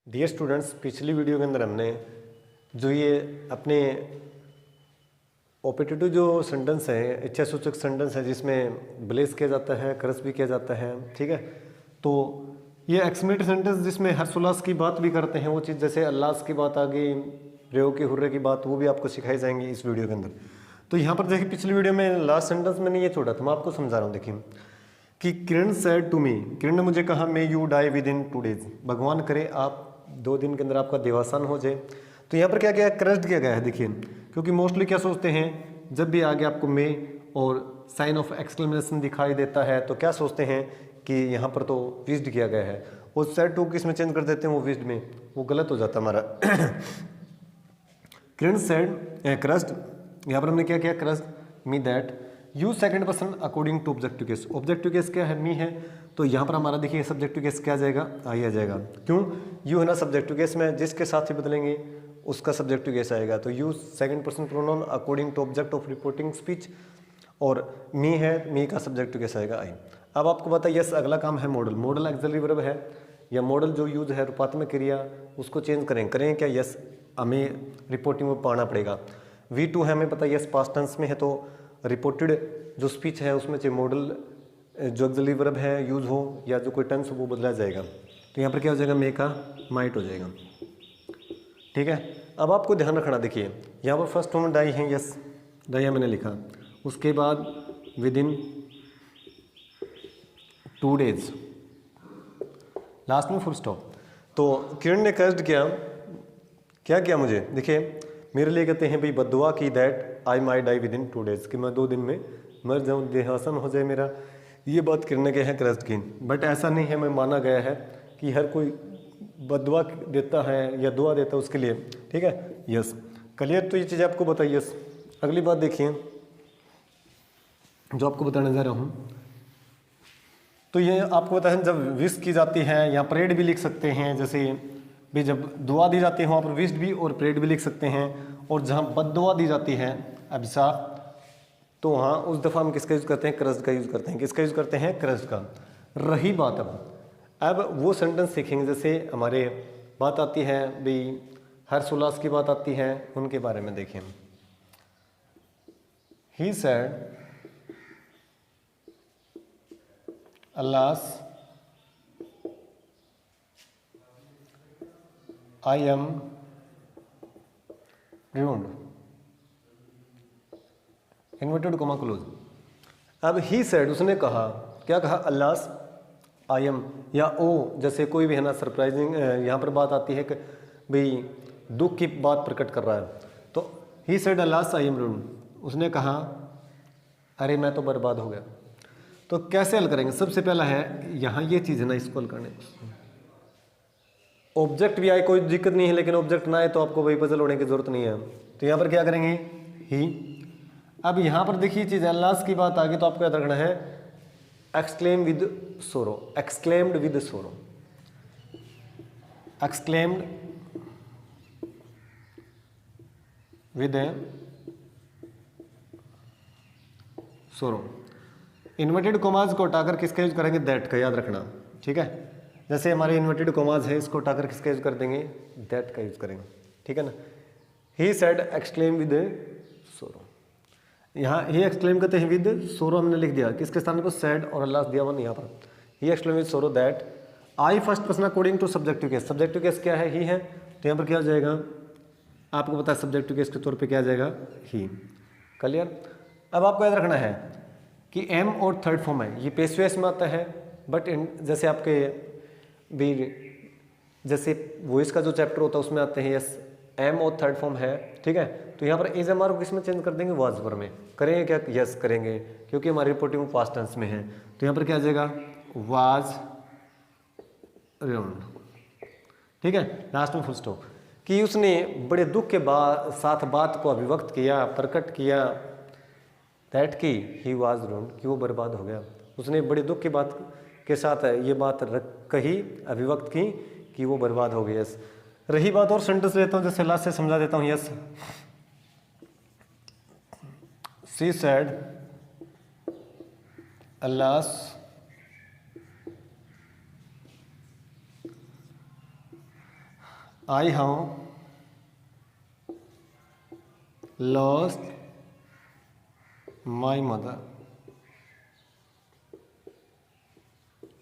Dear students, पिछली video के अंदर हमने जो ये अपने ऑपरेटिव जो सेंटेंस है, इच्छासूचक सेंटेंस है जिसमें ब्लेस किया जाता है, क्रस भी किया जाता है, ठीक है। तो ये एक्सक्लेमेटरी सेंटेंस जिसमें हर्षोल्लास की बात भी करते हैं, वो चीज़ जैसे अल्लास की बात आ गई, प्रयोग की हुर्रे की बात, वो भी आपको सिखाई जाएंगी इस वीडियो के अंदर। तो यहाँ पर देखिए, पिछली वीडियो में लास्ट सेंटेंस मैंने ये छोड़ा था, मैं आपको समझा रहा हूँ। देखिए कि किरण सेड टू मी, किरण ने मुझे कहा, may you die within 2 days, भगवान करे आप 2 दिन के अंदर आपका देवासान हो जाए। तो यहाँ पर क्या क्या क्रस्ट किया गया है, देखिए, क्योंकि मोस्टली क्या सोचते हैं, जब भी आगे आपको मे और साइन ऑफ एक्सक्लेमेशन दिखाई देता है तो क्या सोचते हैं कि यहाँ पर तो विज्ड किया गया है, और सेड टू किस में चेंज कर देते हैं, वो विज्ड में, वो गलत हो जाता हमारा। किरण सेड क्रस्ट, यहाँ पर हमने क्या किया, crust me that use second person according to objective case. Objective case क्या है, मी है, तो यहाँ पर हमारा देखिए सब्जेक्टिव केस क्या आ जाएगा, आई आ जाएगा। क्यों, यू है ना सब्जेक्टिव केस में, जिसके साथ ही बदलेंगे उसका सब्जेक्टिव केस आएगा। तो use second person pronoun according to object of reporting speech, और मी है, मी का सब्जेक्टिव केस आएगा आई। अब आपको पता है यस अगला काम है मॉडल। मॉडल एक्सिलरी वर्ब है, या मॉडल जो यूज है रूपात्मक क्रिया, उसको चेंज करें क्या, यस हमें रिपोर्टिंग में पाना पड़ेगा। V2 है, हमें पता है यस पास्ट टेंस में है, तो रिपोर्टेड जो स्पीच है उसमें चाहे मॉडल जो एक्सिलरी वर्ब है यूज हो या जो कोई टेंस हो वो बदला जाएगा। तो यहाँ पर क्या हो जाएगा, मे का माइट हो जाएगा, ठीक है। अब आपको ध्यान रखना, देखिए यहाँ पर फर्स्ट फॉर्म डाई है, यस डाई है मैंने लिखा, उसके बाद विद इन 2 days, लास्ट में फुल स्टॉप। तो किरण ने कष्ट किया, क्या किया मुझे, देखिए मेरे लिए कहते हैं भाई बदुआ की that I might die within 2 days, कि मैं 2 दिन में मर जाऊँ, देहासन हो जाए मेरा। ये बात करने के हैं क्रस्ट की, बट ऐसा नहीं है, मैं माना गया है कि हर कोई बदुआ देता है या दुआ देता है उसके लिए, ठीक है, यस क्लियर। तो ये चीज़ आपको बताइए। यस अगली बात देखिए जो आपको बताने जा रहा हूँ, तो ये आपको पता है जब विश की जाती है, या परेड भी लिख सकते हैं, जैसे भी जब दुआ दी जाती है वहाँ पर विश भी और परेड भी लिख सकते हैं, और जहाँ बद्दुआ दी जाती है, अभिशाप, तो वहाँ उस दफ़ा हम किसका यूज़ करते हैं, क्रस्ट का यूज़ करते हैं। किसका यूज़ करते हैं, क्रस्ट का। रही बात अब वो सेंटेंस सीखेंगे, जैसे हमारे बात आती है भाई हर्षोल्लास की बात आती है, उनके बारे में देखें। He said अल्लास I am ruined, inverted comma close. अब ही सेड, उसने कहा, क्या कहा, अल्लास आई एम, या ओ, जैसे कोई भी है ना सरप्राइजिंग यहाँ पर बात आती है कि भाई दुख की बात प्रकट कर रहा है, तो he said अल्लास I am ruined, उसने कहा अरे मैं तो बर्बाद हो गया। तो कैसे हल करेंगे, सबसे पहला है यहाँ ये चीज़ है ना, इसको हल करने, ऑब्जेक्ट भी आए कोई दिक्कत नहीं है, लेकिन ऑब्जेक्ट ना आए तो आपको वही पजल होने की जरूरत नहीं है। तो यहाँ पर क्या करेंगे, ही। अब यहाँ पर देखिए चीज़ अल्लास की बात आ गई, तो आपको याद रखना है एक्सक्लेम विद सोरो, एक्सक्लेम्ड विद सोरो, एक्सक्लेम्ड विद सोरो। इन्वर्टेड कोमाज को हटाकर किसका यूज करेंगे, दैट का, याद रखना, ठीक है। जैसे हमारे इन्वर्टेड कोमाज है, इसको हटाकर किसका यूज कर देंगे, दैट का यूज करेंगे, ठीक है ना। ही सेड एक्सक्लेम विद सोरो, यहाँ ही एक्सक्लेम करते हैं विद सोरो, हमने लिख दिया, किसके स्थान पर सेड और अल्लाह दिया हुआ यहाँ पर। He exclaim with sorrow that I first person according to subjective case. Subjective case क्या है, ही है, तो यहाँ पर क्या हो जाएगा, आपको पता है सब्जेक्टिव केस के तौर पर क्या आ जाएगा, ही। क्लियर। अब आपको याद रखना है कि एम और थर्ड फॉर्म है, ये पेशवेस में आता है, बट जैसे आपके भी जैसे वॉइस का जो चैप्टर होता है उसमें आते हैं, यस एम और थर्ड फॉर्म है, ठीक है। तो यहाँ पर इज एम आर को किस में चेंज कर देंगे, वाज पर में करेंगे क्या, यस करेंगे, क्योंकि हमारी रिपोर्टिंग पास्ट टेंस में है। तो यहाँ पर क्या आ जाएगा, वाज ruined, ठीक है, लास्ट में फुल स्टॉप। कि उसने बड़े दुख के साथ बात को अभिव्यक्त किया, प्रकट किया, दैट की ही वाज ruined, कि वो बर्बाद हो गया। उसने बड़े दुख की बात के साथ ये बात कही, अभिव्यक्त की कि वो बर्बाद हो गया। यस रही बात, और सेंटेंस लेता हूँ, जैसे लास्ट से समझा देता हूँ। Yes she said अल्लास I have lost my mother,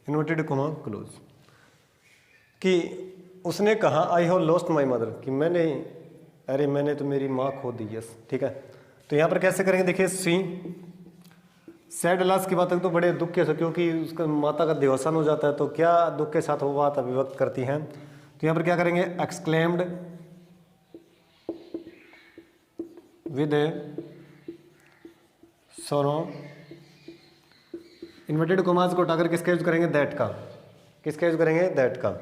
inverted comma close, कि उसने कहा I have lost my mother, कि मैंने तो मेरी माँ खो दी। यस, ठीक है। तो यहाँ पर कैसे करेंगे, देखिए सी सैड लॉस की बात है तो बड़े दुख के साथ, क्योंकि उसका माता का देहावसान हो जाता है, तो क्या दुख के साथ वो बात अभिव्यक्त करती हैं। तो यहाँ पर क्या करेंगे, एक्सक्लेम्ड विद सोरो, इन्वर्टेड कॉमास को उठाकर किसका यूज करेंगे, दैट का। किसका यूज करेंगे, दैट का।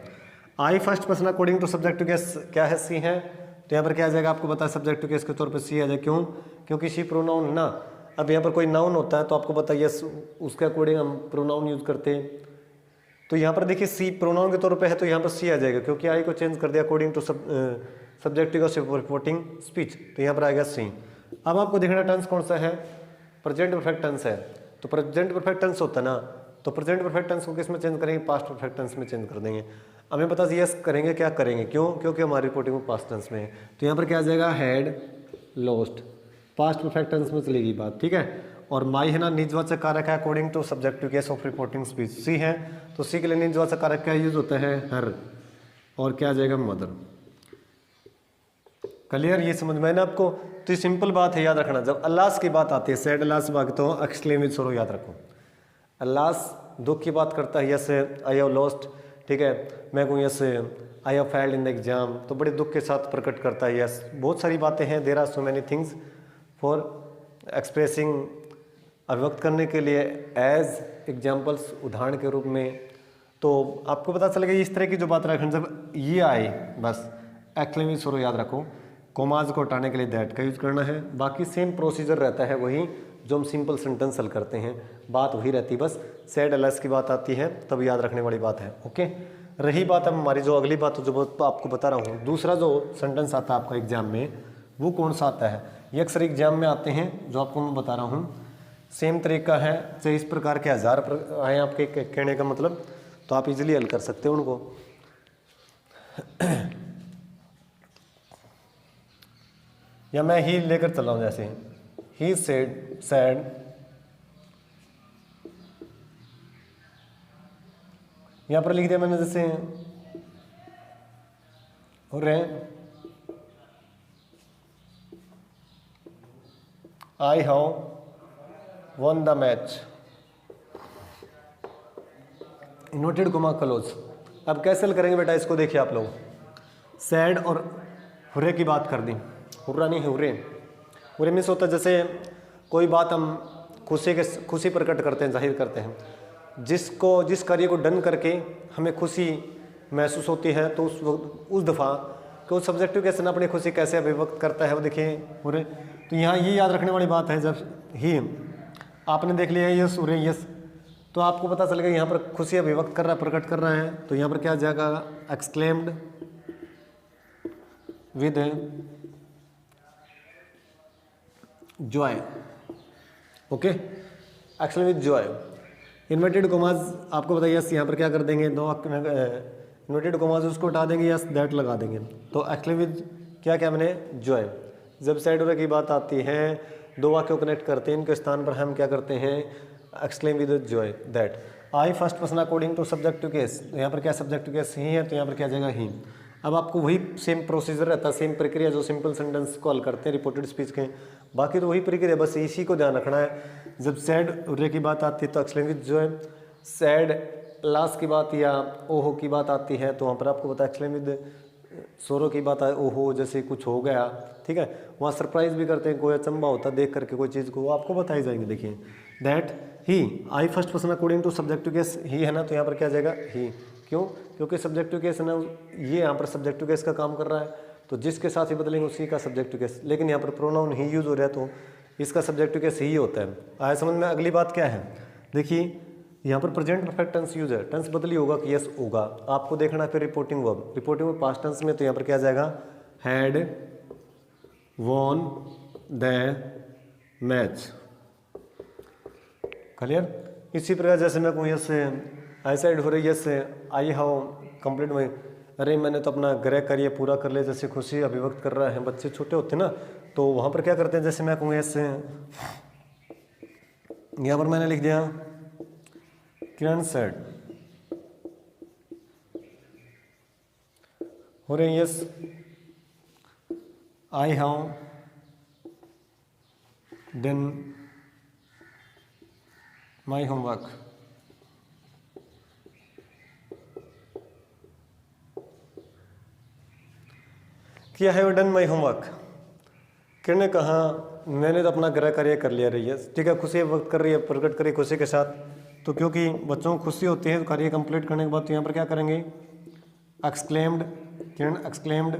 I first person according to subject to case क्या है, सी है। तो यहाँ पर क्या आ जाएगा, आपको पता है सब्जेक्ट टू केस के तौर पर सी आ जाए। क्यों, क्योंकि सी प्रोनाउन ना। अब यहाँ पर कोई नाउन होता है तो आपको पता है यस उसके अकॉर्डिंग हम प्रोनाउन यूज करते हैं। तो यहाँ पर देखिए सी प्रोनाउन के तौर पे है तो यहाँ पर सी आ जाएगा, क्योंकि आई को चेंज कर दिया according to subject to reporting speech, तो यहाँ पर आएगा सी। अब आपको देखना टेंस कौन सा है, प्रेजेंट परफेक्ट टेंस है। तो प्रेजेंट परफेक्ट टेंस होता है ना, तो प्रेजेंट परफेक्ट टेंस को किस में चेंज करेंगे, पास्ट परफेक्ट टेंस में चेंज कर देंगे। हमें पता यस करेंगे, क्या करेंगे, क्यों, क्योंकि हमारी रिपोर्टिंग में पास्ट टेंस में है। तो यहाँ पर क्या आ जाएगा, had lost, past perfect tense में चलेगी बात, ठीक है। और माई है ना, निजवाचक कारक है according to subject to case of reporting speech. She है तो सी के लिए निजवाचक कारक क्या यूज होता है, हर, और क्या आ जाएगा, मदर। क्लियर, ये समझ में ना आपको। तो ये सिंपल बात है, याद रखना। जब अल्लास की बात आती है, सैड अल्लास बात, तो एक्सक्लेमेज सोरो याद रखो। अल्लास दुख की बात करता है, यस आई हैव लॉस्ट, ठीक है। मैं कहूँ yes I have failed in the exam, तो बड़े दुख के साथ प्रकट करता है, यस। बहुत सारी बातें हैं, there are so many things for expressing, अभिव्यक्त करने के लिए, एज एग्जाम्पल्स, उदाहरण के रूप में। तो आपको पता चलेगा इस तरह की जो बात रखें, जब ये आए बस एक्सक्लेमेज सोरो याद रखो। कोमाज को हटाने के लिए दैट का यूज करना है। बाकी सेम प्रोसीजर रहता है, वही जो हम सिंपल सेंटेंस हल करते हैं, बात वही रहती है, बस सैड अलेस की बात आती है तब याद रखने वाली बात है। ओके, रही बात अब हमारी जो अगली बात जो आपको बता रहा हूँ, दूसरा जो सेंटेंस आता है आपका एग्जाम में, वो कौन सा आता है, ये अक्सर एग्जाम में आते हैं, जो आपको मैं बता रहा हूँ। सेम तरीका है, चाहे इस प्रकार के 1000 आए आपके कहने का मतलब, तो आप इजीली हल कर सकते हो उनको। या मैं ही लेकर चल रहा हूँ, जैसे ही सैड यहाँ पर लिख दिया मैंने, जैसे I have one the match, inverted comma close. अब कैसे हल करेंगे बेटा इसको, देखिए आप लोग, सैड और हुर्रे की बात कर दी, हुर्रा नहीं हुर्रे। हुर्रे मिस होता है जैसे कोई बात हम खुशी प्रकट करते हैं, जाहिर करते हैं, जिस कार्य को डन करके हमें खुशी महसूस होती है, तो उस दफ़ा कि उस सब्जेक्टिव केस अपनी खुशी कैसे अभिव्यक्त करता है, वो देखिए हुर्रे। तो यहाँ ये याद रखने वाली बात है, जब ही आपने देख लिया यस हुर्रे यस, तो आपको पता चलेगा यहाँ पर खुशी अभिव्यक्त कर रहा है, प्रकट कर रहा है, तो यहाँ पर क्या आ जाएगा, exclaimed with Joy. Okay, exclaimed with Joy. Inverted commas आपको बताइए, यस यहाँ पर क्या कर देंगे, दो इन्वर्टेड कोमाज उसको हटा देंगे, यस दैट लगा देंगे, तो एक्सक्लेम्ड विद क्या मैंने, जॉय। जब साइड की बात आती है, दो वाक्य को कनेक्ट करते हैं, इनके स्थान पर हम क्या करते हैं, exclaim with joy that. I first person according to subject to case, यहाँ पर क्या सब्जेक्ट टू केस ही है, तो यहाँ पर क्या आ जाएगा ही। अब आपको वही सेम प्रोसीजर रहता है, सेम प्रक्रिया जो सिंपल सेंटेंस को हल करते हैं रिपोर्टेड स्पीच के, बाकी तो वही प्रक्रिया, बस इसी को ध्यान रखना है। जब सैड उर्रे की बात आती है तो एक्सक्लेम विद जॉय, सैड लास की बात या ओहो की बात आती है तो वहाँ पर आपको पता है एक्सक्लेम विद सोरो की बात है, ओहो जैसे कुछ हो गया, ठीक है। वहाँ सरप्राइज भी करते हैं, कोई अचंबा होता है देख करके कोई चीज़ को, वो आपको बताई जाएंगे। देखिए that he, I first person according to subjective case ही है ना, तो यहाँ पर क्या आ जाएगा ही। क्यों, क्योंकि सब्जेक्टिव केस है ना, ये यहाँ पर सब्जेक्टिव केस का काम कर रहा है, तो जिसके साथ ही बदलेंगे उसी का सब्जेक्टिव केस, लेकिन यहाँ पर प्रोनाउन ही यूज हो रहा है तो इसका सब्जेक्टिव केस ही होता है। आया समझ में। अगली बात क्या है, देखिए यहाँ पर प्रेजेंट परफेक्ट टेंस यूज है, टेंस बदली होगा कि यस होगा, आपको देखना है फिर reporting verb, reporting verb past tense में, तो यहाँ पर क्या आ जाएगा, had won the match. Clear. इसी प्रकार जैसे मैं कहूँ यस आई साइड हो रही, yes I have complete my अरे मैंने तो अपना गृह कार्य पूरा कर लिया, जैसे खुशी अभिव्यक्त कर रहा है, बच्चे छोटे होते हैं ना, तो वहाँ पर क्या करते हैं, जैसे मैं कहूँगा ऐसे, यहाँ पर मैंने लिख दिया किरण सेड, हो रहे yes I have done my homework. किया है डन माई होमवर्क। किरण ने कहा मैंने तो अपना गृह कार्य कर लिया, रही है ठीक है, खुशी वक्त कर रही है, प्रकट करी खुशी के साथ। तो क्योंकि बच्चों को खुशी होती है कार्य कंप्लीट करने के बाद, तो यहाँ पर क्या करेंगे, exclaimed, Kiran exclaimed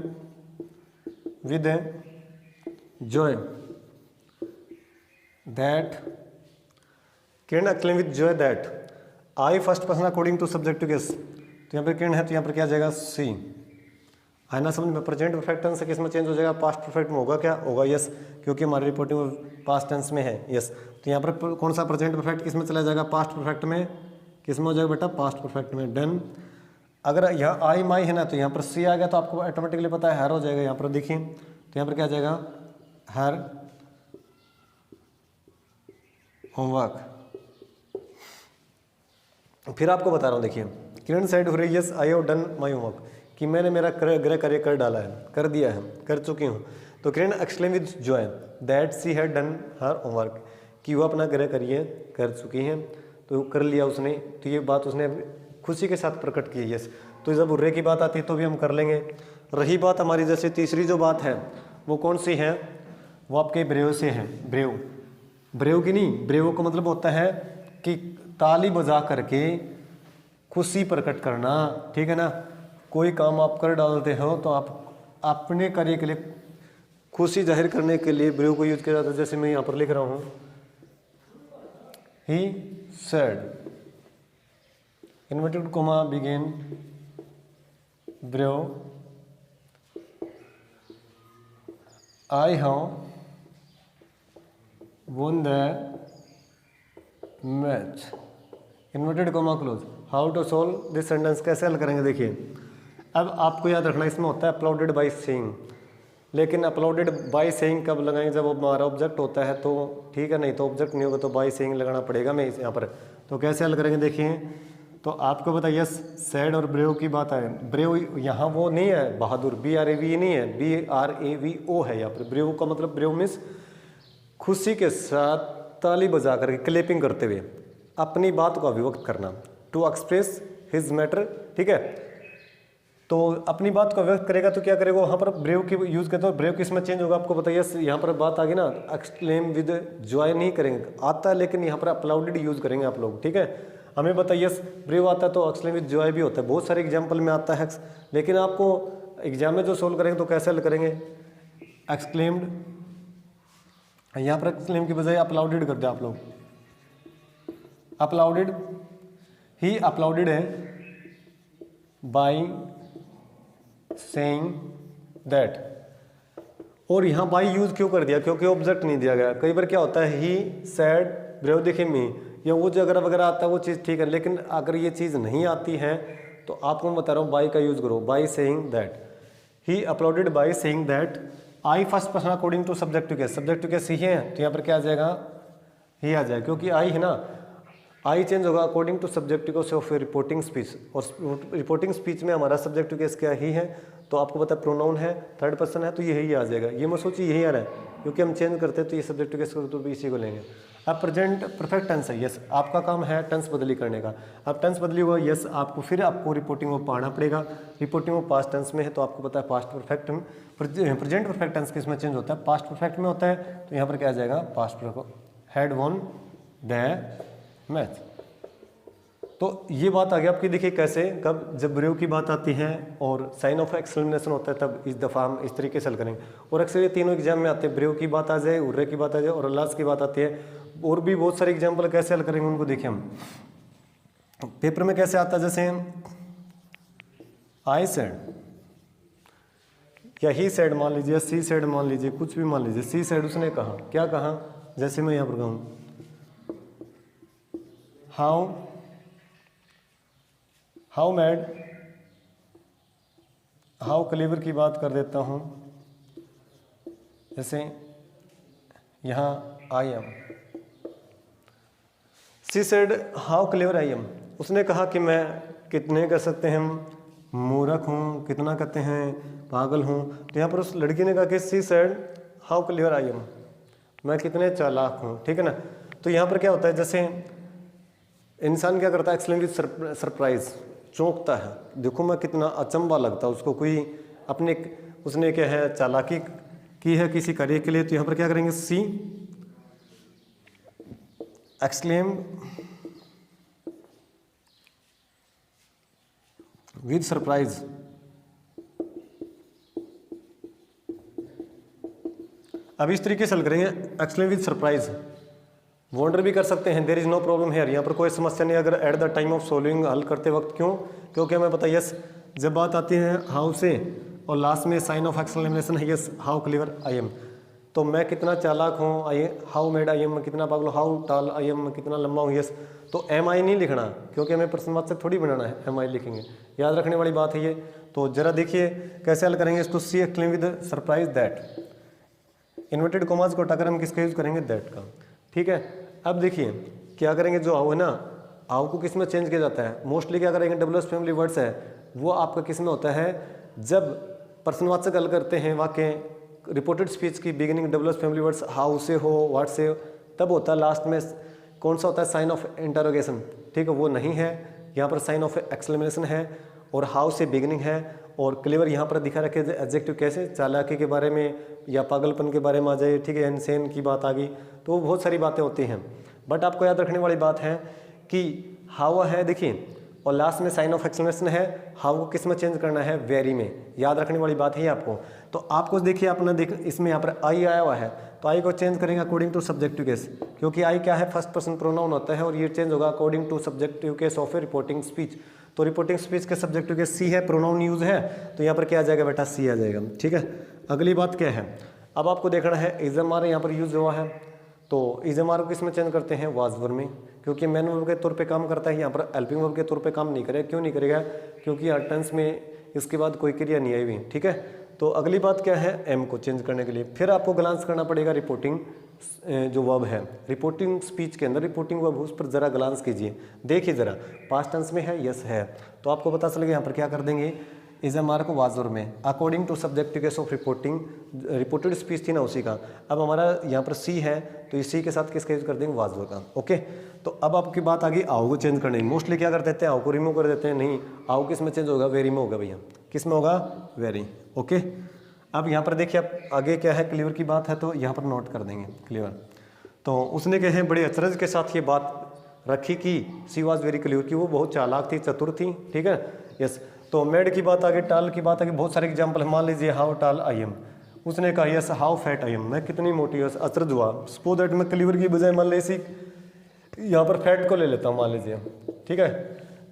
with joy that, Kiran exclaim with joy that I first person according to subject to case. तो यहाँ पर किरण है, तो यहाँ पर क्या आ जाएगा सी। है ना समझ में, प्रेजेंट परफेक्ट टेंस से किस में चेंज हो जाएगा, पास्ट परफेक्ट में होगा, क्या होगा यस, क्योंकि हमारी रिपोर्टिंग पास्ट टेंस में है यस। तो यहाँ पर कौन सा प्रेजेंट परफेक्ट किस में चला जाएगा, पास्ट परफेक्ट में, किस में हो जाएगा बेटा, पास्ट परफेक्ट में। डन। अगर यहाँ आई माई है ना, तो यहाँ पर सी आ गया, तो आपको ऑटोमेटिकली पता है हर हो जाएगा। यहाँ पर देखिए, तो यहाँ पर क्या आ जाएगा, हर होमवर्क। फिर आपको बता रहा हूँ, देखिए किरण साइड हो रही है yes I have done my homework, कि मैंने मेरा गृह कार्य कर डाला है, कर दिया है, कर चुकी हूँ। तो Kiran exclaim with joy that she had done her homework, कि वो अपना गृह कार्य कर चुकी हैं, तो कर लिया उसने। तो ये बात उसने खुशी के साथ प्रकट की है यस। तो जब उर्रे की बात आती है तो भी हम कर लेंगे। रही बात हमारी जैसे तीसरी जो बात है वो कौन सी है, वो आपके ब्रेव से है। ब्रेव, ब्रेव की नहीं, ब्रेव का मतलब होता है कि ताली बजा करके खुशी प्रकट करना, ठीक है ना। कोई काम आप कर डालते हो तो आप अपने कार्य के लिए खुशी जाहिर करने के लिए ब्रेव को यूज किया जाता है। जैसे मैं यहाँ पर लिख रहा हूँ, he said, inverted comma begin brave, I have won the match, inverted comma close. How to solve this sentence, कैसे हल करेंगे, देखिए अब आपको याद रखना इसमें होता है अपलोडेड बाय सेइंग, लेकिन अपलोडेड बाय सेइंग कब लगाएंगे, जब हमारा ऑब्जेक्ट होता है तो ठीक है, नहीं तो ऑब्जेक्ट नहीं होगा तो बाय सेइंग लगाना पड़ेगा। मैं यहाँ पर तो कैसे हल करेंगे, देखिए तो आपको बताइए सैड और ब्रेव की बात है। ब्रेव यहाँ वो नहीं है बहादुर, BRAV नहीं है, BRAVO है यहाँ पर। ब्रेव का मतलब, ब्रेव मीन्स खुशी के साथ ताली बजा करके क्लैपिंग करते हुए अपनी बात को अभिव्यक्त करना, टू एक्सप्रेस हिज मैटर, ठीक है। तो अपनी बात को व्यक्त करेगा तो क्या करेगा, वहाँ पर ब्रेव की यूज करते हो। ब्रेव किस में चेंज होगा आपको बताइए, यहाँ पर बात आ गई ना, एक्सक्लेम विद जॉय नहीं करेंगे, आता है लेकिन यहाँ पर अपलाउडेड यूज करेंगे आप लोग, ठीक है। हमें बताइए ब्रेव आता है तो एक्सक्लेम विद जॉय भी होता है, बहुत सारे एग्जाम्पल में आता है, लेकिन आपको एग्जाम में जो सोल्व करेंगे तो कैसे हल करेंगे, एक्सक्लेम्ड, यहाँ पर एक्सक्लेम की बजाय अपलाउडेड कर दिया आप लोग, अपलाउडेड, ही अपलाउडेड है बाय सेइंग दैट। और यहाँ बाई यूज क्यों कर दिया, क्योंकि ऑब्जेक्ट नहीं दिया गया। कई बार क्या होता है, ही सैड ब्रेव देखे मी, या वो जो अगर वगैरह आता है वो चीज़ ठीक है, लेकिन अगर ये चीज़ नहीं आती है तो आपको मैं बता रहा हूँ बाई का यूज करो, by saying that. He uploaded by saying that I first person according to subject to case, subject to case ही है तो यहाँ पर क्या आ जाएगा, ही आ जाएगा, क्योंकि आई है ना, आई चेंज होगा अकॉर्डिंग टू सब्जेक्ट को ऑफ रिपोर्टिंग स्पीच, और रिपोर्टिंग स्पीच में हमारा सब्जेक्ट केस क्या ही है, तो आपको पता है प्रोनाउन है, थर्ड पर्सन है, तो यही आ जाएगा। ये मत सोचिए यही आ रहा है, क्योंकि हम चेंज करते हैं तो ये सब्जेक्ट केस तो भी इसी को लेंगे। अब प्रेजेंट परफेक्ट टेंस है, यस आपका काम है टेंस बदली करने का। अब टेंस बदली हुआ, यस आपको फिर आपको रिपोर्टिंग में पढ़ना पड़ेगा। रिपोर्टिंग में पास्ट टेंस में है तो आपको पता है पास्ट परफेक्ट में, प्रेजेंट परफेक्ट टेंस किस में चेंज होता है, पास्ट परफेक्ट में होता है। तो यहाँ पर क्या आ जाएगा, past perfect, had won the match. तो ये बात आ गई आपकी, देखिए कैसे, कब जब ब्रेव की बात आती है और साइन ऑफ एक्सक्लेमेशन होता है तब इस दफ़ा हम इस तरीके से हल करेंगे। और अक्सर ये तीनों एग्जाम में आते हैं, ब्रेव की बात आ जाए, उर्रे की बात आ जाए और अल्लाह की बात आती है। और भी बहुत सारे एग्जाम्पल कैसे हल करेंगे उनको देखिए हम पेपर में कैसे आता है। जैसे आई सेड या ही सेड मान लीजिए, सी सेड मान लीजिए, कुछ भी मान लीजिए, सी सेड उसने कहा, क्या कहा, जैसे मैं यहाँ पर कहूँ हाउ मैड हाउ क्लेवर की बात कर देता हूँ, जैसे यहाँ I am, she said how clever I am, उसने कहा कि मैं कितने कर सकते हैं हम मूर्ख हूँ, कितना कहते हैं पागल हूँ। तो यहाँ पर उस लड़की ने कहा कि she said how clever I am, मैं कितने चालाक हूँ, ठीक है ना। तो यहाँ पर क्या होता है, जैसे इंसान क्या करता है, एक्सलेंट विद सरप्राइज, चौंकता है, देखो मैं कितना अचंभा लगता है उसको, कोई अपने उसने क्या है चालाकी की है किसी कार्य के लिए। तो यहाँ पर क्या करेंगे, सी एक्सक्लेम विद सरप्राइज, अब इस तरीके से हल करेंगे, एक्सक्लेम विद सरप्राइज। वॉन्डर भी कर सकते हैं, देयर इज नो प्रॉब्लम है, यहाँ पर कोई समस्या नहीं अगर eight the time of solving, हल करते वक्त। क्यों? क्योंकि हमें पता है यस जब बात आती है हाउ से और लास्ट में साइन ऑफ एक्सक्लेमेशन है yes how clever I am, तो मैं कितना चालाक हूँ, I how made I am, मैं कितना पागल, हाउ टाल आई एम, मैं कितना लंबा हूँ, यस। तो एम आई नहीं लिखना, क्योंकि हमें प्रश्नवाचक थोड़ी बनाना है, एम आई लिखेंगे, याद रखने वाली बात है ये। तो जरा देखिए कैसे हल करेंगे इसको, she exclaim with surprise that, inverted commas को हटाकर हम किसका यूज करेंगे, दैट का, ठीक है। अब देखिए क्या करेंगे, जो हाउ है ना, हाउ को किस में चेंज किया जाता है, मोस्टली क्या करेंगे, डब्ल्यूएस फैमिली वर्ड्स है वो आपका किस में होता है, जब प्रश्नवाचक हल करते हैं वाक्य, रिपोर्टेड स्पीच की beginning WS family words how से हो, व्हाट से हो, तब होता है। लास्ट में कौन सा होता है, साइन ऑफ इंटरोगेशन, ठीक है, वो नहीं है, यहाँ पर साइन ऑफ एक्सक्लेमेशन है, और हाउ से बिगिनिंग है, और क्लेवर यहाँ पर दिखा रखे एडजेक्टिव कैसे, चालाकी के बारे में या पागलपन के बारे में आ जाए, ठीक है, इनसेन की बात आ गई, तो बहुत सारी बातें होती हैं। बट आपको याद रखने वाली बात है कि हाउ है, देखिए, और लास्ट में साइन ऑफ एक्सक्लेमेशन है, हाउ को किस में चेंज करना है, वेरी में, याद रखने वाली बात है आपको। तो आपको देखिए अपना देख, इसमें यहाँ पर आई आया हुआ है, तो आई को चेंज करेंगे अकॉर्डिंग टू सब्जेक्टिव केस, क्योंकि आई क्या है, फर्स्ट पर्सन प्रोनाउन होता है, और ये चेंज होगा according to subjective case of a reporting speech. तो रिपोर्टिंग स्पीच के सब्जेक्टिव केस सी है, प्रोनाउन यूज है, तो यहाँ पर क्या आ जाएगा बेटा, सी आ जाएगा, ठीक है। अगली बात क्या है, अब आपको देखना है इज़मार यहाँ पर यूज हुआ है, तो इज़मार को किस में चेंज करते हैं, वाज वर्ब में, क्योंकि मैन वर्ब के तौर पे काम करता है, यहाँ पर हेल्पिंग वर्ब के तौर पे काम नहीं करेगा। क्यों नहीं करेगा, क्योंकि हर टेंस में इसके बाद कोई क्रिया नहीं आई हुई, ठीक है। तो अगली बात क्या है, एम को चेंज करने के लिए फिर आपको ग्लांस करना पड़ेगा रिपोर्टिंग जो वर्ब है, रिपोर्टिंग स्पीच के अंदर रिपोर्टिंग वर्ब, उस पर जरा ग्लांस कीजिए, देखिए जरा पास्ट टेंस में है, यस है, तो आपको पता चलेगा यहाँ पर क्या कर देंगे, इज़मार को वाज वर्ब में according to subjective case of reporting, reported speech थी ना उसी का, अब हमारा यहाँ पर सी है, तो इसी के साथ किसका यूज कर देंगे, वाज वर्ब का, ओके। तो अब आपकी बात आ गई आओ को चेंज करने, मोस्टली क्या कर देते हैं, आओ को रिमूव कर देते हैं, नहीं, आओ किस में चेंज होगा, वेरी में होगा भैया, किस में होगा, वेरी, ओके। अब यहाँ पर देखिए अब आगे क्या है, क्लीवर की बात है, तो यहाँ पर नोट कर देंगे क्लीवर। तो उसने कहे बड़े अचरज के साथ ये बात रखी कि सी वॉज वेरी क्लीवर, की वो बहुत चालाक थी, चतुर थी, ठीक है, यस। तो मेड की बात आ गई, टाल की बात आ गई, बहुत सारे एग्जाम्पल मान लीजिए, हाउ टाल आई एम, उसने कहा yes how fat I am, मैं कितनी मोटी, अचरज हुआ। सपोज दैट मैं क्लीवर की बजाय मान लीजिए यहाँ पर फैट को ले लेता हूँ, मान लीजिए, ठीक है,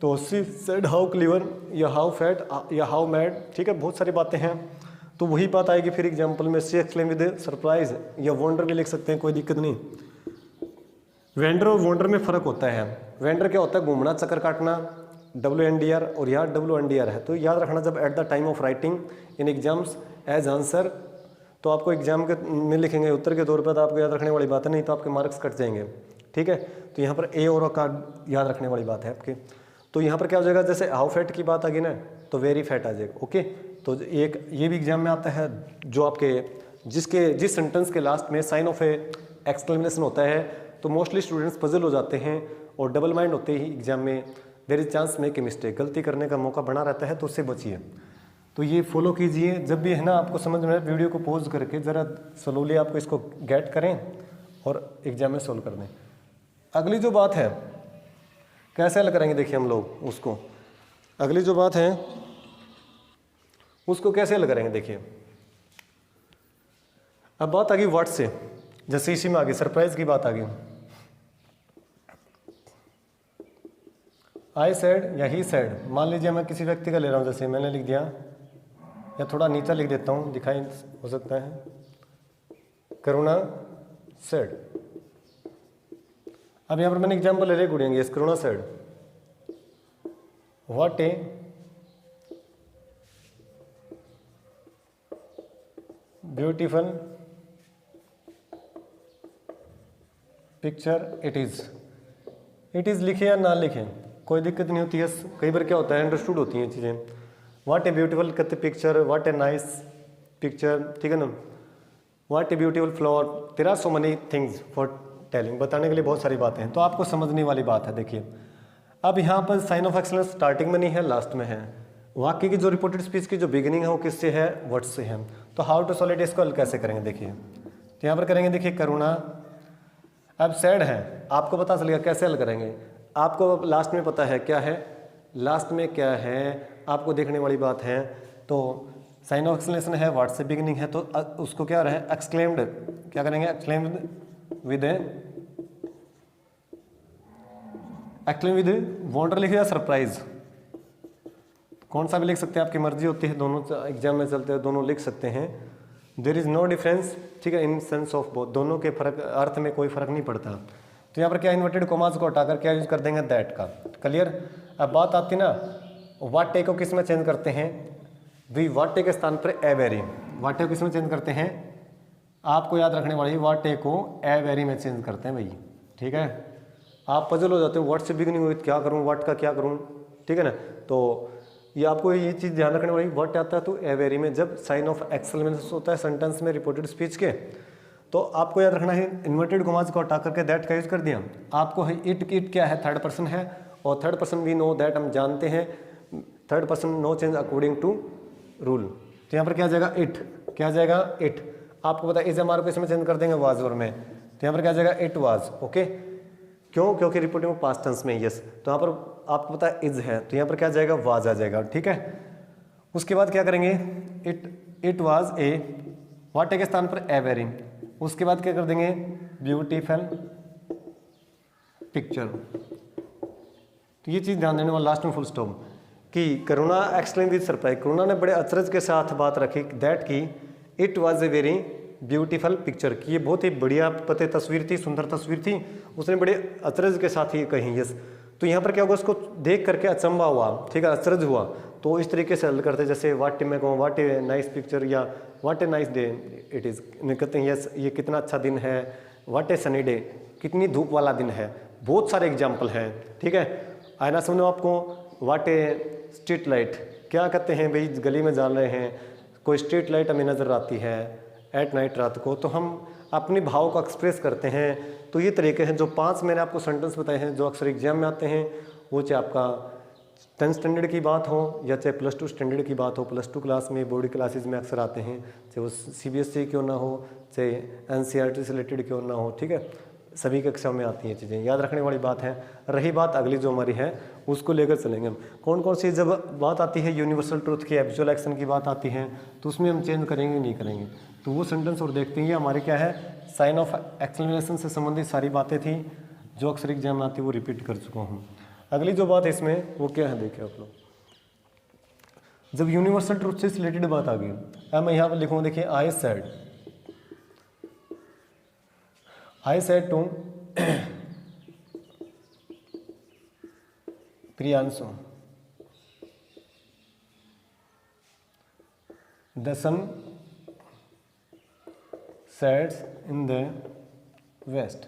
तो सी सेड हाउ क्लीवर या हाउ फैट या हाउ मैड, ठीक है, बहुत सारी बातें हैं। तो वही बात आएगी फिर एग्जाम्पल में, सी एक्सक्लेम विद सरप्राइज या वंडर भी लिख सकते हैं, कोई दिक्कत नहीं। वेंडर और वंडर में फ़र्क होता है, वेंडर क्या होता है, घूमना, चक्कर काटना, WNDR, और यहाँ WNDR है, तो याद रखना जब at the time of writing in exams as answer, तो आपको एग्जाम के में लिखेंगे उत्तर के तौर पर, तो आपको याद रखने वाली बात है, नहीं तो आपके मार्क्स कट जाएंगे, ठीक है। तो यहाँ पर ए और का याद रखने वाली बात है आपके। तो यहाँ पर क्या हो जाएगा, जैसे हाउ फैट की बात आ गई ना, तो वेरी फैट आ जाएगा, ओके। तो एक ये भी एग्जाम में आता है, जो आपके जिस सेंटेंस के लास्ट में साइन ऑफ ए एक्सक्लेमेशन होता है, तो मोस्टली स्टूडेंट्स पजल हो जाते हैं, और डबल माइंड होते ही एग्जाम में there is chance make a mistake, गलती करने का मौका बना रहता है, तो उससे बचिए। तो ये फॉलो कीजिए, जब भी है ना आपको समझ में, वीडियो को पॉज करके ज़रा स्लोली आपको इसको गेट करें और एग्जाम में सोल्व कर दें। अगली जो बात है कैसे हल करेंगे, देखिए हम लोग उसको, अगली जो बात है उसको कैसे हल करेंगे, देखिए। अब बात आ गई व्हाट से, जैसे इसी में आ गई सरप्राइज की बात आ गई, आई सेड या ही सेड, मान लीजिए मैं किसी व्यक्ति का ले रहा हूँ, जैसे मैंने लिख दिया, या थोड़ा नीचा लिख देता हूँ, दिखाई हो सकता है, करुणा सेड। अब यहाँ पर मैंने एग्जाम्पल ले रही गुड़िया, yes Karuna said what a beautiful picture it is लिखे या ना लिखें कोई दिक्कत नहीं होती है। कई बार क्या होता है अंडरस्टूड होती हैं चीज़ें। व्हाट ए ब्यूटीफुल कहते picture, what a nice picture, ठीक है ना। What a beautiful flower, there are so many things for telling, बताने के लिए बहुत सारी बातें हैं। तो आपको समझने वाली बात है। देखिए अब यहाँ पर साइन ऑफ एक्सलेंस स्टार्टिंग में नहीं है, लास्ट में है। वाक्य की जो रिपोर्टेड स्पीच की जो बिगिनिंग है वो किससे है, वर्ड से है। तो हाउ टू सॉल्व इट, इसको हल कैसे करेंगे देखिए। तो यहाँ पर करेंगे देखिए करुणा, अब सैड है, आपको पता चलेगा कैसे हल करेंगे। आपको लास्ट में पता है क्या है, लास्ट में क्या है आपको देखने वाली बात है। तो साइन ऑफ एक्सक्लेमेशन है, वर्ड से बिगिनिंग है, तो उसको क्या रहे एक्सक्लेम्ड, क्या करेंगे एक्सक्लेम्ड विद वंडर लिखे या सरप्राइज, कौन सा भी लिख सकते हैं, आपकी मर्जी होती है। दोनों एग्जाम में चलते हैं, दोनों लिख सकते हैं। देयर इज नो डिफरेंस, ठीक है, इन सेंस ऑफ बोथ, दोनों के फर्क अर्थ में कोई फर्क नहीं पड़ता। तो यहाँ पर क्या इन्वर्टेड कॉमास को हटाकर क्या यूज कर देंगे दैट का। क्लियर। अब बात आती ना व्हाट ए को किस में चेंज करते हैं, वी व्हाट ए के स्थान पर ए वेरी, व्हाट ए को किस में चेंज करते हैं, आपको याद रखने वाली व्हाट ए को ए वेरी में चेंज करते हैं भाई, ठीक है। आप पजल हो जाते हो व्हाट से बिगिनिंग हुई क्या करूँ, व्हाट का क्या करूँ, ठीक है ना। तो ये आपको ये चीज़ ध्यान रखने वाली, व्हाट आता है तो ए वेरी में जब साइन ऑफ एक्सक्लेमेशन होता है सेंटेंस में रिपोर्टेड स्पीच के, तो आपको याद रखना है इन्वर्टेड कॉमास को हटा करके दैट का यूज कर दिया। आपको है इट क्या है, थर्ड पर्सन है, और third person we know that, हम जानते हैं third person no change according to rule. तो यहाँ पर क्या जाएगा इट, क्या जाएगा इट। आपको पता है इज हमारे को इसमें चेंज कर देंगे वाज और में, तो यहाँ पर क्या जाएगा इट वाज, ओके। क्यों, क्योंकि रिपोर्टिंग पास्ट टेंस में यस, तो यहाँ पर आपको पता है इज है, तो यहाँ पर क्या जाएगा वाज आ जाएगा, ठीक है। उसके बाद क्या करेंगे इट वाज ए, व्हाट ए के स्थान पर ए वेरी, उसके बाद क्या कर देंगे ब्यूटीफुल पिक्चर। तो ये चीज़ ध्यान देने वाला लास्ट में फुल स्टॉप कि करुणा एक्सप्लेन विद सरप्राइज, करुणा ने बड़े अचरज के साथ बात रखी दैट की it was a very beautiful picture, की ये बहुत ही बढ़िया पते तस्वीर थी, सुंदर तस्वीर थी, उसने बड़े अचरज के साथ ही कही यस। तो यहाँ पर क्या होगा, उसको देख करके अचंबा हुआ, ठीक है, अचरज हुआ। तो इस तरीके से हल करते जैसे व्हाट मैं कहूँ व्हाट ए नाइस पिक्चर या what a nice day it is, कहते हैं यस ये कितना अच्छा दिन है, व्हाट ए सनी डे कितनी धूप वाला दिन है। बहुत सारे एग्जाम्पल हैं, ठीक है। आना समझो आपको व्हाट ए स्ट्रीट लाइट, क्या कहते हैं भाई गली में जान रहे हैं, कोई स्ट्रीट लाइट हमें नज़र आती है एट नाइट रात को, तो हम अपनी भाव को एक्सप्रेस करते हैं। तो ये तरीके हैं जो 5 मैंने आपको सेंटेंस बताए हैं जो अक्सर एग्जाम में आते हैं, वो चाहे आपका 10th स्टैंडर्ड की बात हो या चाहे +2 स्टैंडर्ड की बात हो, +2 क्लास में बोर्ड क्लासेस में अक्सर आते हैं, चाहे वो CBSE क्यों ना हो, चाहे NCERT से रिलेटेड क्यों ना हो, ठीक है, सभी कक्षा में आती हैं चीज़ें, याद रखने वाली बात है। रही बात अगली जो हमारी है उसको लेकर चलेंगे हम, कौन कौन सी जब बात आती है यूनिवर्सल ट्रूथ की, एब्सोल्यूट एक्शन की बात आती है, तो उसमें हम चेंज करेंगे नहीं करेंगे। तो वो सेंटेंस और देखते हैं हमारे क्या है साइन ऑफ एक्सक्लेमेशन से संबंधित सारी बातें थी जो अक्सर एग्जाम में आती है, वो रिपीट कर चुका हूँ। अगली जो बात है इसमें वो क्या है देखिए आप लोग, जब यूनिवर्सल ट्रूथ से रिलेटेड बात आ गई, अब मैं यहाँ पर लिखूँ देखिए I said to Priyanshu the sun sets in the west.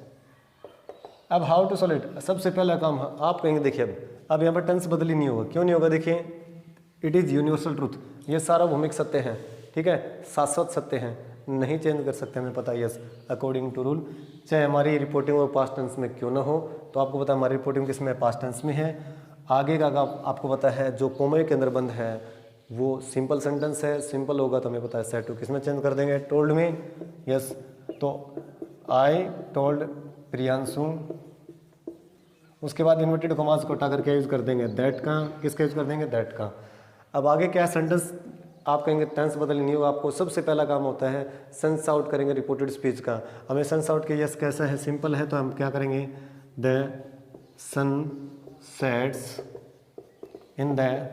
अब हाउ टू सॉल्व इट, सबसे पहला काम आप कहेंगे देखिए अब यहाँ पर टेंस बदली नहीं होगा, क्यों नहीं होगा, देखिए इट इज़ यूनिवर्सल ट्रूथ, ये सार्वभौमिक सत्य है, ठीक है, शाश्वत सत्य है, नहीं चेंज कर सकते, हमें पता है यस अकॉर्डिंग टू रूल, चाहे हमारी रिपोर्टिंग और पास्ट टेंस में क्यों ना हो। तो आपको पता है हमारी रिपोर्टिंग किस में पास्ट टेंस में है। आगे का आपको पता है जो कोमे के अंदर बंद है वो सिंपल सेंटेंस है, सिंपल होगा तो हमें पता है सेड टू किस में चेंज कर देंगे टोल्ड में, यस। तो आई टोल्ड प्रियांशु, उसके बाद इन्वर्टेड कॉमास को हटा करके यूज कर देंगे दैट का, किसका यूज कर देंगे दैट का। अब आगे क्या सेंटेंस आप कहेंगे टेंस बदलनी नहीं होगा, आपको सबसे पहला काम होता है सेंस आउट करेंगे रिपोर्टेड स्पीच का। हमें सेंस आउट के यस कैसा है, सिंपल है, तो हम क्या करेंगे the sun sets in the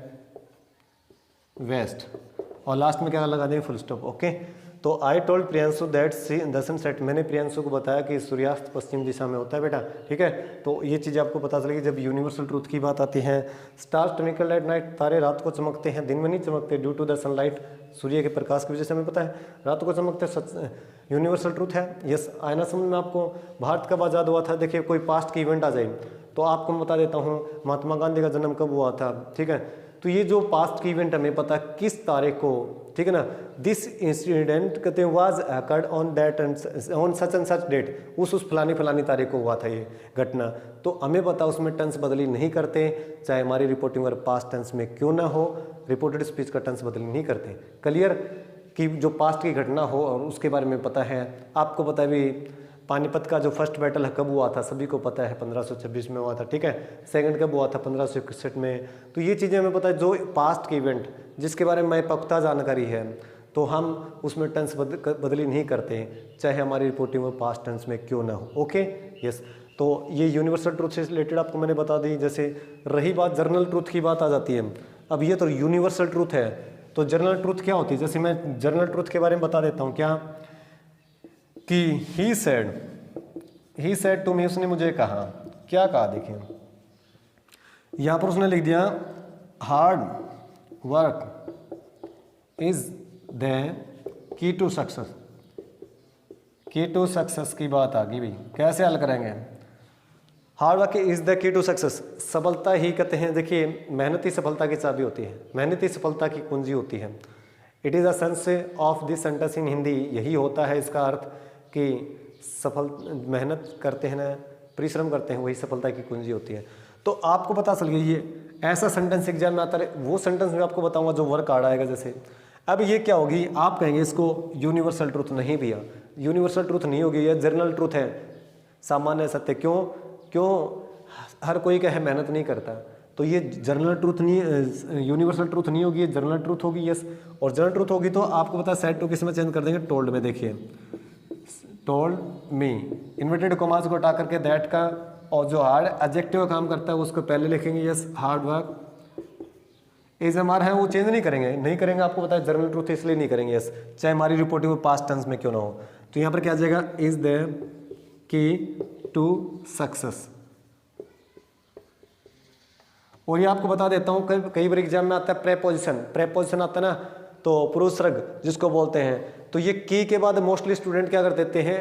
west, और लास्ट में क्या लगा देंगे फुल स्टॉप, ओके। तो I told Priyanshu that the sunset, मैंने प्रियांशु को बताया कि सूर्यास्त पश्चिम दिशा में होता है बेटा, ठीक है। तो ये चीज़ आपको पता चलेगी जब यूनिवर्सल ट्रूथ की बात आती है। स्टार्स ट्विंकल एट नाइट, तारे रात को चमकते हैं, दिन में नहीं चमकते, ड्यू टू द सनलाइट, सूर्य के प्रकाश की वजह से हमें पता है रात को चमकते, सच यूनिवर्सल ट्रूथ है। यस, आयना समझ में आपको भारत कब आज़ाद हुआ था, देखिए कोई पास्ट की इवेंट आ जाए तो आपको मैं बता देता हूँ महात्मा गांधी का जन्म कब हुआ था, ठीक है। तो ये जो पास्ट की इवेंट हमें पता किस तारीख को, ठीक है ना, दिस इंसिडेंट कहते हैं was occurred on that on such and such date, उस फलानी तारीख को हुआ था ये घटना। तो हमें पता उसमें टेंस बदली नहीं करते, चाहे हमारी रिपोर्टिंग वर्ब पास्ट टेंस में क्यों ना हो, रिपोर्टेड स्पीच का टेंस बदली नहीं करते। क्लियर कि जो पास्ट की घटना हो और उसके बारे में पता है। आपको पता है भी पानीपत का जो फर्स्ट बैटल है कब हुआ था, सभी को पता है 1526 में हुआ था, ठीक है। सेकंड कब हुआ था, 1561 में। तो ये चीज़ें हमें पता है, जो पास्ट के इवेंट जिसके बारे में पुख्ता जानकारी है तो हम उसमें टेंस बदली नहीं करते, चाहे हमारी रिपोर्टिंग में पास्ट टेंस में क्यों ना हो। Okay, yes. तो ये यूनिवर्सल ट्रूथ से रिलेटेड आपको मैंने बता दी। जैसे रही बात जर्नल ट्रूथ की बात आ जाती है। अब ये तो यूनिवर्सल ट्रूथ है, तो जर्नल ट्रूथ क्या होती है, जैसे मैं जर्नल ट्रूथ के बारे में बता देता हूँ क्या, कि ही सेड टू मी, उसने मुझे कहा, क्या कहा, देखिए यहाँ पर उसने लिख दिया hard work is the key to success. Key to success की बात आ गई भाई, कैसे हल करेंगे। Hard work is the key to success, सफलता ही कहते हैं, देखिए मेहनत ही सफलता की चाबी होती है, मेहनत ही सफलता की कुंजी होती है। It is a sense of this sentence in Hindi, यही होता है इसका अर्थ कि सफल मेहनत करते हैं ना, परिश्रम करते हैं, वही सफलता की कुंजी होती है। तो आपको पता चल गया ये ऐसा सेंटेंस एग्जाम में आता है, वो सेंटेंस में आपको बताऊंगा जो वर्क कार्ड आएगा। जैसे अब ये क्या होगी, आप कहेंगे इसको यूनिवर्सल ट्रूथ, नहीं भैया यूनिवर्सल ट्रूथ नहीं होगी, ये जर्नल ट्रूथ है, सामान्य सत्य। क्यों हर कोई कहे मेहनत नहीं करता, तो ये जर्नल ट्रूथ नहीं, यूनिवर्सल ट्रूथ नहीं होगी, ये जर्नल ट्रूथ होगी। यस, और जर्नल ट्रूथ होगी तो आपको पता है सेड टू किस में चेंज कर देंगे, टोल्ड में। देखिए टोल्ड मी, इन्वर्टेड कॉमास को हटा करके दैट का, और जो हार्ड एडजेक्टिव का काम करता है उसको पहले लिखेंगे। यस, हार्ड वर्क इज हमारा है, वो चेंज नहीं करेंगे आपको पता है जर्नल ट्रूथ इसलिए नहीं करेंगे। यस, चाहे हमारी रिपोर्टिंग में पास्ट टेंस में क्यों ना हो। तो यहाँ पर क्या आ जाएगा, is the key to success. और ये आपको बता देता हूँ कई बार एग्जाम में आता है प्रेपोजिशन आता है ना, तो पुरुषरग जिसको बोलते हैं, तो ये की के बाद मोस्टली स्टूडेंट क्या कर देते हैं,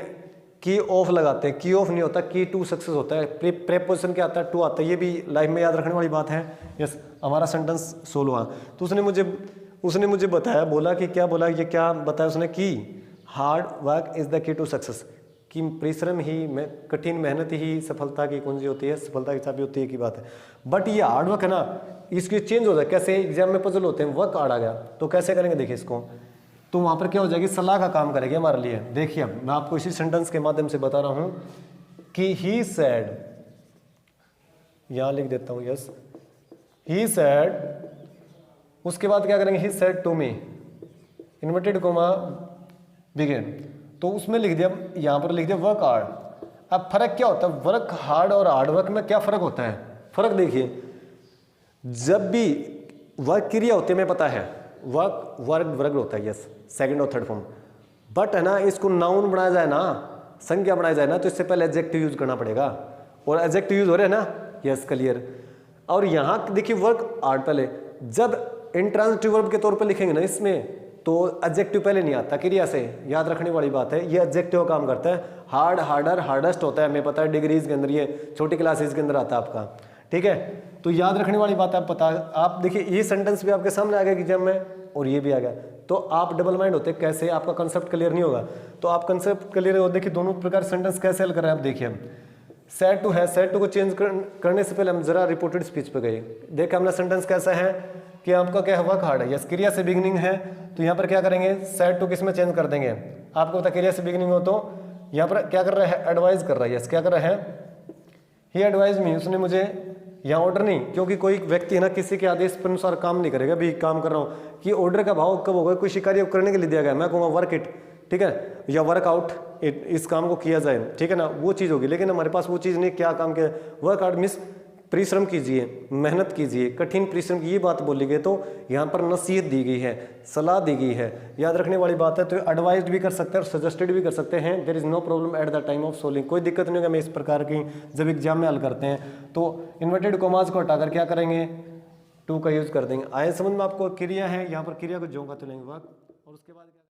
की ऑफ लगाते हैं। की ऑफ नहीं होता, की टू सक्सेस होता है। प्रेपोजिशन क्या आता है, टू आता है। ये भी लाइफ में याद रखने वाली बात है। यस, हमारा सेंटेंस 16। तो उसने मुझे बताया, बोला कि क्या बोला, ये क्या बताया उसने, कि hard work is the key to success, कि परिश्रम ही कठिन मेहनत ही सफलता की कुंजी होती है, सफलता की चाबी होती है की बात है। बट ये हार्ड वर्क है ना, इसकी चेंज हो जाए, कैसे एग्जाम में पजल होते हैं, वर्क हार्ड आ गया तो कैसे करेंगे, देखिए इसको, तो वहाँ पर क्या हो जाएगी, सलाह का काम करेगी हमारे लिए। देखिए अब मैं आपको इसी सेंटेंस के माध्यम से बता रहा हूँ कि ही सेड, यहाँ लिख देता हूँ, यस, ही सेड, उसके बाद क्या करेंगे, he said to me, inverted comma begin, तो उसमें लिख दिया, यहाँ पर लिख दिया वर्क हार्ड। अब फर्क क्या होता है, वर्क हार्ड और हार्ड वर्क में क्या फर्क होता है, फर्क देखिए, जब भी वर्क क्रिया होती है हमें पता है, वर्क वर्ग होता है, यस, सेकंड और थर्ड फॉर्म। बट है ना, इसको नाउन बनाया जाए ना, संज्ञा बनाया जाए ना, तो इससे पहले एडजेक्टिव यूज करना पड़ेगा, और एडजेक्टिव यूज हो रहे हैं ना, यस क्लियर। और यहाँ देखिए वर्क हार्ड पहले, जब इंट्रांजिटिव वर्ब के तौर पर लिखेंगे ना इसमें, तो एडजेक्टिव पहले नहीं आता, क्रिया से, याद रखने वाली बात है। ये एडजेक्टिव काम करता है, हार्ड, हार्डर, हार्डेस्ट होता है, हमें पता है डिग्रीज के अंदर, ये छोटी क्लासेज के अंदर आता है आपका, ठीक है। तो याद रखने वाली बात है, पता आप देखिए ये सेंटेंस भी आपके सामने आ गया एग्जाम में, और ये भी आ गया, तो आप डबल माइंड होते, कैसे आपका कंसेप्ट क्लियर नहीं होगा। तो आप कंसेप्ट क्लियर हो, देखिए दोनों प्रकार सेंटेंस कैसे हल कर रहे हैं आप देखिए। हम सेड टू है, सेड टू को चेंज करने से पहले हम जरा रिपोर्टेड स्पीच पे गए, देखा हमने सेंटेंस कैसा है कि आपका क्या है, वर्क हार्ड है, यस, क्रिया से बिगिनिंग है, तो यहाँ पर क्या करेंगे, सेड टू किस में चेंज कर देंगे, आपको पता क्रिया से बिगिनिंग हो, तो यहाँ पर क्या कर रहा है, एडवाइज कर रहा है, यस, क्या कर रहा है, ही एडवाइज मी, उसने मुझे, यहाँ ऑर्डर नहीं, क्योंकि कोई व्यक्ति है ना किसी के आदेश पर अनुसार काम नहीं करेगा, भी काम कर रहा हूँ, कि ऑर्डर का भाव कब होगा, कोई कार्य करने के लिए दिया गया, मैं कहूँगा वर्क इट, ठीक है, या वर्कआउट, इस काम को किया जाए, ठीक है ना, वो चीज़ होगी। लेकिन हमारे पास वो चीज़ नहीं, क्या काम किया, वर्क आउट मीन्स परिश्रम कीजिए, मेहनत कीजिए, कठिन परिश्रम की ये बात बोली गई, तो यहाँ पर नसीहत दी गई है, सलाह दी गई है, याद रखने वाली बात है। तो एडवाइज भी कर सकते हैं और सजेस्टेड भी कर सकते हैं। There is no problem at the time of solving, कोई दिक्कत नहीं होगा मैं इस प्रकार की जब एग्जाम में हल करते हैं तो इन्वर्टेड कॉमास को हटाकर क्या करेंगे, टू का यूज कर देंगे। आए समझ में आपको, क्रिया है यहाँ पर, क्रिया को जो का तो लेंगे वक्त, और उसके बाद